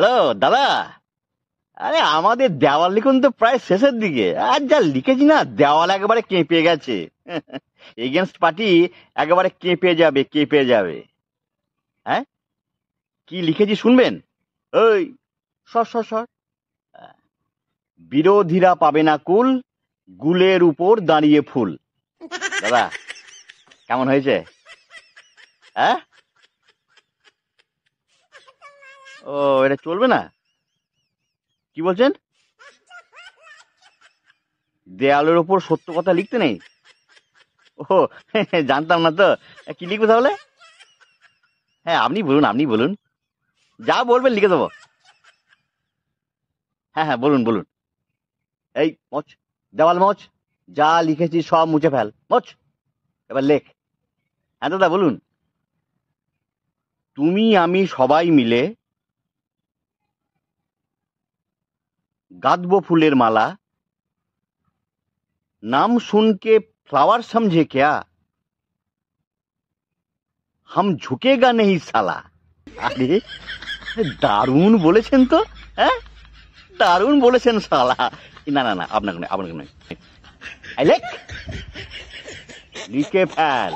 Hello দাদা, আরে আমাদের দেওয়াল লিখন তো প্রায় শেষের দিকে, আর যা লিখেছি না দেওয়াল একেবারে কেঁপে গেছে। এগেনস্ট পার্টি একেবারে কেঁপে যাবে। হ্যাঁ, কি লিখেছি শুনবেন? ওই সর সর সর। বিরোধীরা পাবে না কুল, গুলের উপর দাঁড়িয়ে ফুল। দাদা কেমন হয়েছে? হ্যাঁ, ও এটা চলবে না? কি বলছেন? দেয়ালের ওপর সত্য কথা লিখতে নেই? ও, জানতাম না তো। কি লিখবো তাহলে? হ্যাঁ, আপনি বলুন, যা বলবেন লিখে দেবো। হ্যাঁ হ্যাঁ, বলুন বলুন। এই মোচ, দেওয়াল মোচ, যা লিখেছি সব মুছে ফেল, মোচ। এবার লেখ। হ্যাঁ দাদা বলুন। তুমি আমি সবাই মিলে গাঁথবো ফুলের মালা, নাম শুনকে ফ্লাওয়ার সমঝে ক্যা, হাম ঝুঁকেগা নেই সালা। আরে দারুণ বলেছেন তো। হ্যাঁ, দারুণ বলেছেন শালা। না না না, আপনাকে নয়, আপনাকে নয়। লেখ, লিখে ফেল।